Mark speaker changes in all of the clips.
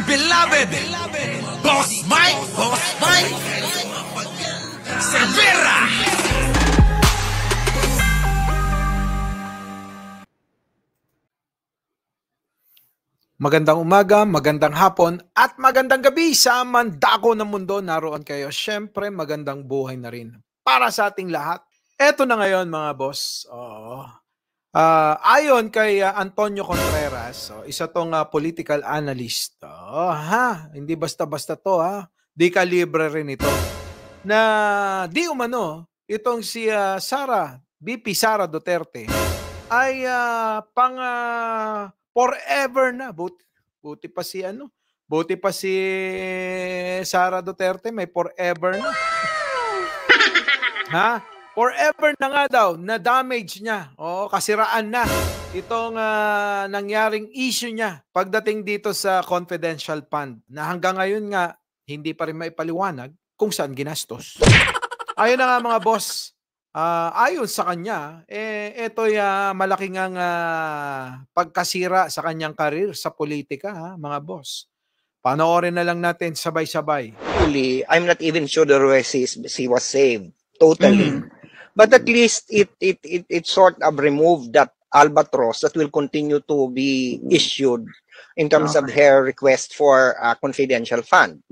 Speaker 1: beloved Boss Mike Cervera.
Speaker 2: Magandang umaga, magandang hapon, at magandang gabi sa mandako ng mundo. Naroon kayo. Siyempre, magandang buhay na rin para sa ating lahat. Eto na ngayon mga boss. Ayon kay Antonio Contreras, isa tong political analyst. Hindi basta-basta to Di kalibre rin ito. Na di umano, itong si VP Sara Duterte ay forever na. Buti pa si Sara Duterte may forever na. Forever na nga daw na damage niya. Kasiraan na itong nangyaring issue niya pagdating dito sa confidential fund na hanggang ngayon nga hindi pa rin maipaliwanag kung saan ginastos. Ayun na nga mga boss. Ayon sa kanya, ito'y malaking ang pagkasira sa kanyang karir sa politika, mga boss. Panoorin na lang natin sabay-sabay.
Speaker 3: I'm not even sure the rest she was saved totally. But at least it sort of removed that albatross that will continue to be issued in terms of her request for a confidential fund.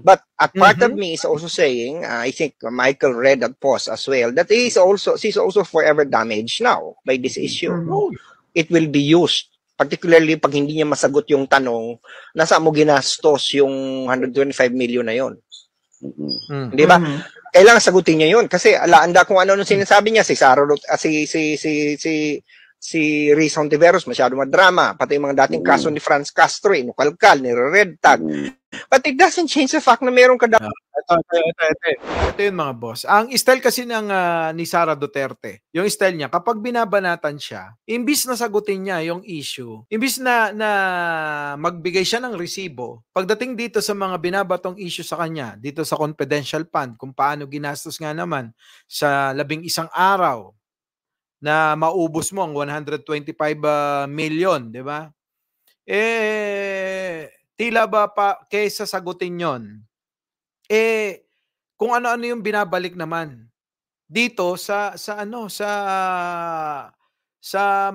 Speaker 3: But a part of me is also saying, I think Michael read that post as well, that she's also forever damaged now by this issue. It will be used, particularly pag hindi niya masagot yung tanong, nasa mo ginastos yung 125 million na yon. Di ba? Kailangan sagutin niya yun kasi alaanda kung ano sinasabi niya, si Riz Hontiveros masyado madrama, pati yung mga dating kaso ni Franz Castro, inukalkal, ni-red tag. But it doesn't change the fact na meron ka
Speaker 2: Ito yun mga boss. Ang style kasi ni Sara Duterte, yung style niya, kapag binabanatan siya, imbis na sagutin niya yung issue, imbis na magbigay siya ng resibo, pagdating dito sa mga binabatong issue sa kanya, dito sa confidential fund, kung paano ginastos nga naman sa 11 araw, na maubos mo ang 125 million, di ba? Tila ba pa kaysa sagutin yon? Kung ano-ano yung binabalik naman dito sa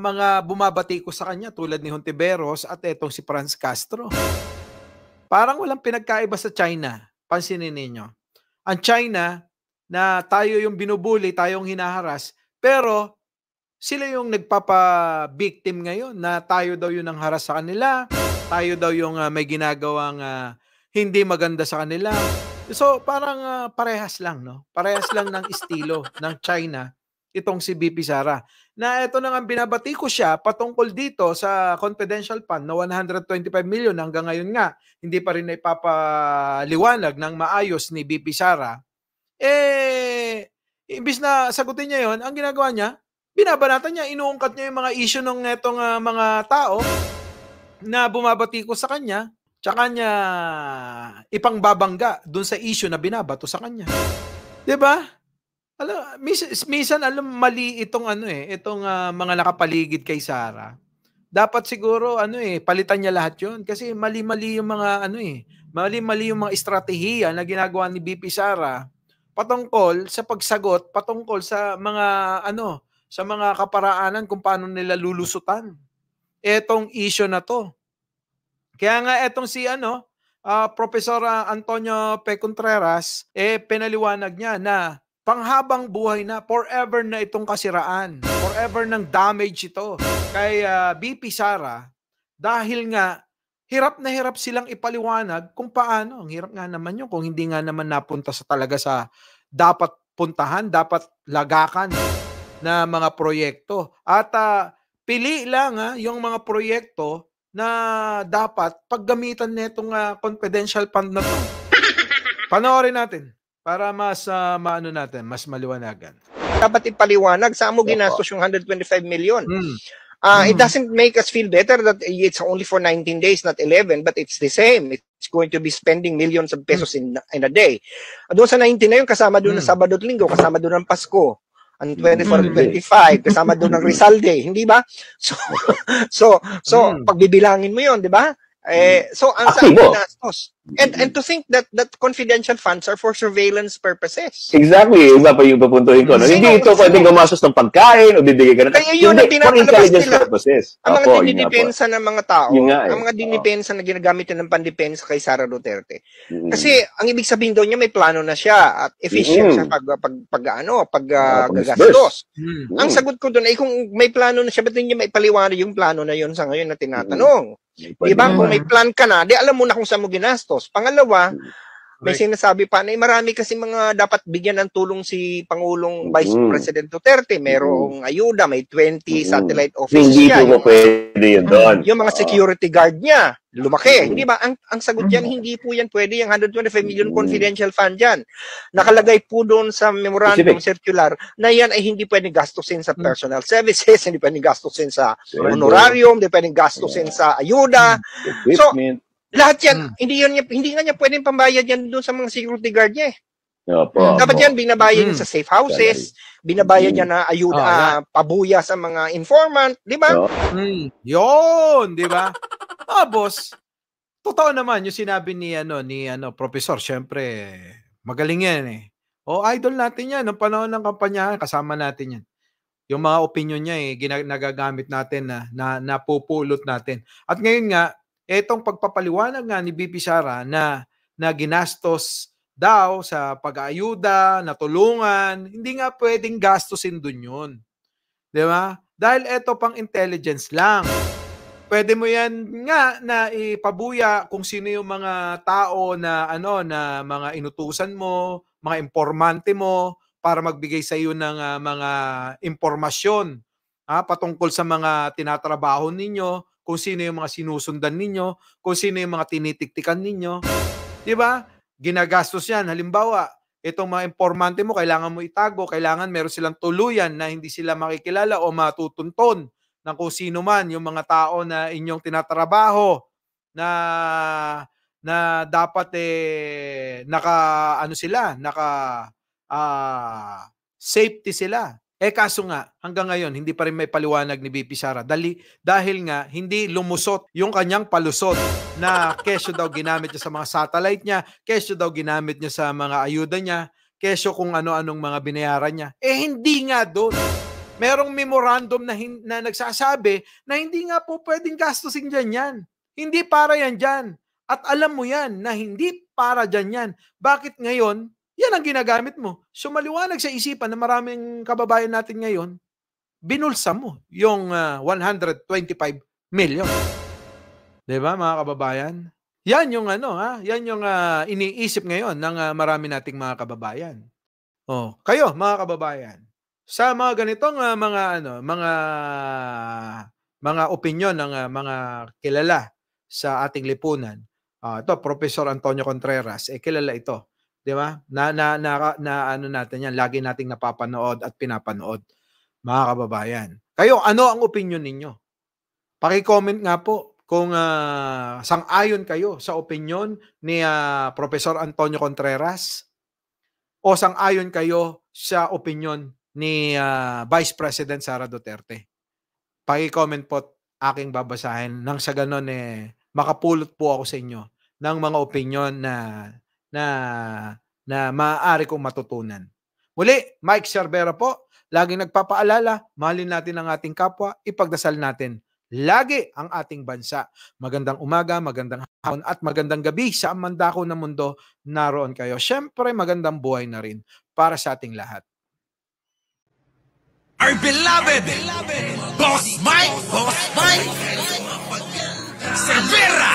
Speaker 2: mga bumabati ko sa kanya tulad ni Hontiveros at etong si Franz Castro. Parang walang pinagkaiba sa China. Pansinin ninyo. Ang China na tayo yung binubuli, tayong hinaharas, pero sila yung nagpapa-victim ngayon na tayo daw yung nangharas sa kanila, tayo daw yung may ginagawang hindi maganda sa kanila. So parang parehas lang, no? Parehas lang ng estilo ng China itong si VP Sara. Na ito na nga binabati ko siya patungkol dito sa confidential fund na 125 million hanggang ngayon nga hindi pa rin ipapaliwanag ng maayos ni VP Sara. Imbis na sagutin niya yon, ang ginagawa niya, binabanatan niya, inuungkat niya yung mga issue ng netong mga tao na bumabati ko sa kanya, tsaka niya ipangbabangga dun sa issue na binabato sa kanya. 'Di ba? Minsan mali itong itong mga nakapaligid kay Sara. Dapat siguro palitan niya lahat 'yon kasi mali-mali yung mga mali-mali yung mga estratehiya na ginagawa ni VP Sara patungkol sa pagsagot, patungkol sa mga sa mga kaparaanan kung paano nila lulusutan etong issue na to. Kaya nga etong si Professor Antonio P. Contreras pinaliwanag niya na panghabang buhay na, forever na itong kasiraan. Forever ng damage ito kay VP Sara dahil nga hirap na hirap silang ipaliwanag kung paano. Ang hirap nga naman yun kung hindi nga naman napunta talaga sa dapat puntahan, dapat lagakan na mga proyekto. At pili lang yung mga proyekto na dapat paggamitan nitong confidential fund na to. Panoorin natin para mas mas maliwanagan.
Speaker 3: Dapat ipaliwanag saan mo ginastos yung 125 million. It doesn't make us feel better that it's only for 19 days, not 11, but it's the same. It's going to be spending millions of pesos in a day. Doon sa 19 na yun, kasama doon ng Sabado at Linggo, kasama doon ng Pasko. Ang 24 25, kasama doon ng Rizal Day, hindi ba? So pagbibilangin mo 'yon, 'di ba? So ang saan ginastos? And to think that confidential funds are for surveillance purposes.
Speaker 4: Exactly. Iba pa yung papuntuhin ko. No? Hindi ito pwedeng gumastos ng pagkain o bibigay ka na.
Speaker 3: Kaya yun ang pinapalabas nila.
Speaker 4: Purposes.
Speaker 3: Ang mga dinidepensa ng mga tao, ang mga dinidepensa na ginagamit ng pandepensa kay Sara Duterte. Kasi ang ibig sabihin daw niya may plano na siya at efficient sa paggagastos. Ang sagot ko doon ay kung may plano na siya, ba't hindi niya maipaliwanag yung plano na yun sa ngayon na tinatanong? Diba? Kung may plan ka na, di alam mo na kung saan mo ginastos. Pangalawa, may sinasabi pa na marami kasi mga dapat bigyan ng tulong si Pangulong Vice President Duterte. Merong ayuda, may 20 satellite office siya.
Speaker 4: Hindi po pwede yun doon.
Speaker 3: Yung mga security guard niya, lumaki. Hindi ba? Ang sagot yan, hindi po yan pwede. Yung 125 million confidential fund yan. Nakalagay po doon sa memorandum circular na yan ay hindi pwedeng gastusin sa personal services, hindi pwedeng gastusin sa honorarium, hindi pwedeng gastusin sa ayuda. So, lahat yan, hindi nga niya pwedeng pambayad yan doon sa mga security guard niya. Dapat yan, binabayad niya sa safe houses, binabayad niya na ayuda, pabuya sa mga informant, di ba?
Speaker 2: Yun, di ba? Boss, totoo naman yung sinabi ni professor, syempre, magaling yan eh. Idol natin yan, ng panahon ng kampanya, kasama natin yan. Yung mga opinion niya nagagamit natin na napupulot natin. At ngayon nga, etong pagpapaliwanag nga ni BP Sara na ginastos daw sa pag-aayuda, na tulungan, hindi nga pwedeng gastusin dun yun. Di ba? Dahil eto pang intelligence lang. Pwede mo yan nga na ipabuya kung sino yung mga tao na na mga inutusan mo, mga informante mo para magbigay sa iyo ng mga impormasyon patungkol sa mga tinatrabaho ninyo, kung sino yung mga sinusundan ninyo, kung sino yung mga tinitiktikan ninyo. Di ba? Ginagastos yan. Halimbawa, itong mga informante mo, kailangan mo itago, kailangan meron silang tuluyan na hindi sila makikilala o matutunton ng kung sino man yung mga tao na inyong tinatrabaho na dapat safety sila. Kaso nga, hanggang ngayon, hindi pa rin may paliwanag ni BP Sara. Dahil nga, hindi lumusot yung kanyang palusot na kesyo daw ginamit niya sa mga satellite niya, kesyo daw ginamit niya sa mga ayuda niya, kesyo kung ano-anong mga binayaran niya. Hindi nga doon. Merong memorandum na nagsasabi na hindi nga po pwedeng gastusin dyan yan. Hindi para yan dyan. At alam mo yan na hindi para dyan yan. Bakit ngayon? Yan ang ginagamit mo. So maliwanag sa isipan ng maraming kababayan natin ngayon, binulsa mo yung 125 million. Diba mga kababayan? Yan yung yan yung iniisip ngayon ng marami nating mga kababayan. Kayo mga kababayan, sa mga ganitong mga opinyon ng mga kilala sa ating lipunan. Ito Professor Antonio Contreras, kilala ito. 'Di ba? Na natin yan, lagi nating napapanood at pinapanood. Mga kababayan. Kayo, ano ang opinion ninyo? Paki-comment nga po kung sang-ayon kayo sa opinion ni Professor Antonio Contreras o sang-ayon kayo sa opinion ni Vice President Sara Duterte. Paki-comment po, aking babasahin nang sa ganon makapulot po ako sa inyo ng mga opinion na maaari kong matutunan. Muli, Mike Cervera po, laging nagpapaalala, mahalin natin ang ating kapwa, ipagdasal natin lagi ang ating bansa. Magandang umaga, magandang hapon at magandang gabi sa mandako ng mundo, naroon kayo. Siyempre, magandang buhay na rin para sa ating lahat.
Speaker 1: Our beloved Boss Mike Cervera.